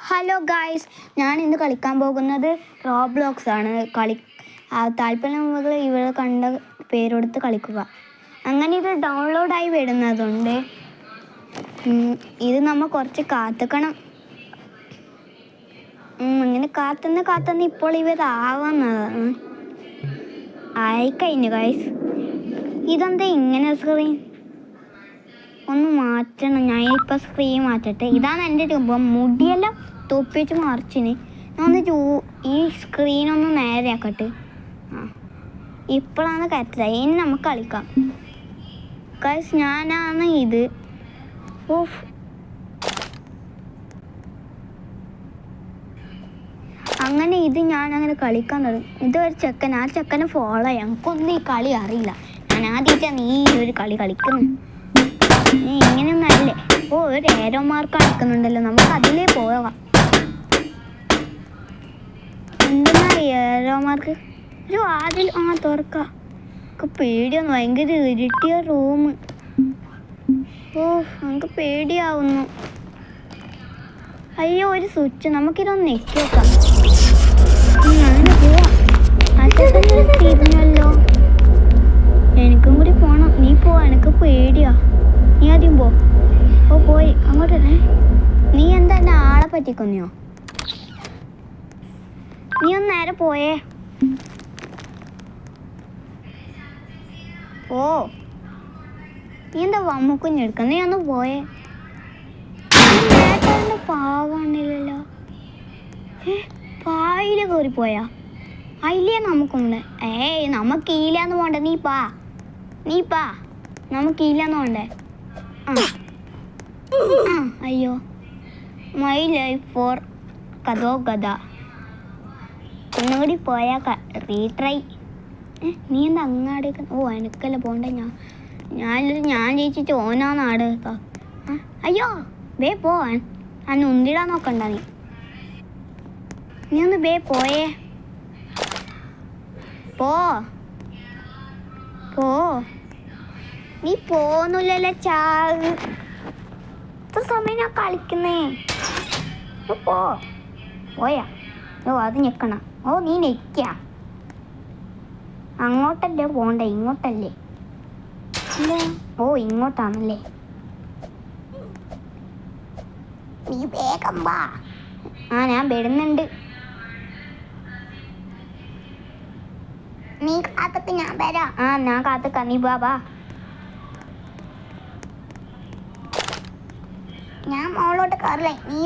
Hello guys, ഞാൻ ഇന്ന് കളിക്കാൻ പോകുന്നത് റോബ്ലോക്സ് ആണ്. താല്പര്യമുള്ള ഇവിടെ കണ്ട പേരെടുത്ത് കളിക്കുക. അങ്ങനെ ഇത് ഡൗൺലോഡായി വരുന്നതുണ്ട്. ഇത് നമ്മൾ കുറച്ച് കാത്തിക്കണം. അങ്ങനെ കാത്തുനിന്ന് ഇപ്പോൾ ഇവരാവുന്നതാണ് ആയിക്കഴിഞ്ഞു ഗായ്സ്. ഇതെന്താ ഇങ്ങനെ സ്ക്രീൻ ഒന്ന് മാറ്റണം. ഞാൻ ഇപ്പം സ്ക്രീൻ മാറ്റട്ടെ. ഇതാണ് എൻ്റെ രൂപം. മുടിയെല്ലാം തൊപ്പി വെച്ച് മറിച്ചിന്. ഞാൻ ഈ സ്ക്രീനൊന്ന് നേരെ ആക്കട്ടെ. ഇപ്പോഴാണ് കറക്റ്റായി. ഇനി നമുക്ക് കളിക്കാം ഗൈസ്. ഞാനാണ് ഇത്. ഓഫ്, അങ്ങനെ ഇത് ഞാനങ്ങനെ കളിക്കാൻ തുടങ്ങി. ഇതൊരു ചെക്കൻ, ആ ചെക്കനെ ഫോളോ ചെയ്യാം. നമുക്കൊന്നും ഈ കളി അറിയില്ല. ഞാൻ ആദ്യമായിട്ടാണ് ഈ ഒരു കളി കളിക്കുന്നു. ഇങ്ങനെയൊന്നല്ലേ. ഒരു ഏരോ മാർക്ക് കളിക്കുന്നുണ്ടല്ലോ, നമുക്ക് അതിലേ പോകാം. എന്തിനാ ഏരോ മാർക്ക്? ഒരു ആദ്യം തുറക്കാം. പേടിയാവുന്നു. ഭയങ്കര ഇരുട്ടിയ റൂം. നമുക്ക് പേടിയാവുന്നു. അയ്യോ, ഒരു സ്വിച്ച്. നമുക്കിതൊന്ന് നെക്കി വെക്കാം. അങ്ങനെ പോവാം. തിരിഞ്ഞല്ലോ. എനിക്കും കൂടി പോണം. നീ പോവാ, എനിക്ക് പേടിയാ. നീ ആദ്യം പോയി അങ്ങോട്ട് തന്നെ. നീ എന്താ എന്നെ ആളെ പറ്റിക്കൊന്നിയോ? നീ ഒന്ന് നേരെ പോയേ. നീ എന്താ വമ്മുക്കുഞ്ഞെടുക്ക? നീ ഒന്ന് പോയേ. പാവാണില്ലല്ലോ. പായില് കയറിപ്പോയാ? അതിലേ നമുക്കുണ്ട്. നമുക്ക് ഈലാന്ന് പോണ്ടേ. നീ പാ നമുക്ക് ഈലാന്ന് പോണ്ടേ. അയ്യോ, മൈ ലൈഫ് ഫോർ കഥോ കഥ. ഒന്നുകൂടി പോയാ റീട്രൈ. നീ എന്താ അങ്ങാടേക്ക്? എനിക്കല്ല പോണ്ടേ. ഞാൻ ജയിച്ചിട്ട് ഓനാ നാട്. അയ്യോ, പോവാൻ അന്ന് ഉന്തിടാൻ നോക്കണ്ട. നീ ഒന്ന് പോയേ. നീ പോന്നില്ലല്ലോ. ചാവ് സമയം ഞാൻ കളിക്കുന്നേ. പോയാ? അത് ഞെക്കണ. നീ നെക്ക. അങ്ങോട്ടല്ലേ പോണ്ടേ? ഇങ്ങോട്ടല്ലേ? ഇങ്ങോട്ടാണല്ലേ? നീ വേഗം വാ. ഞാൻ വരുന്നുണ്ട്. നീ കാത്തക്ക്, ഞാൻ വരാം. ഞാൻ കാത്തക്ക. നീ ബാ. ഞാൻ മോളോട്ട് കയറില്ലേ? നീ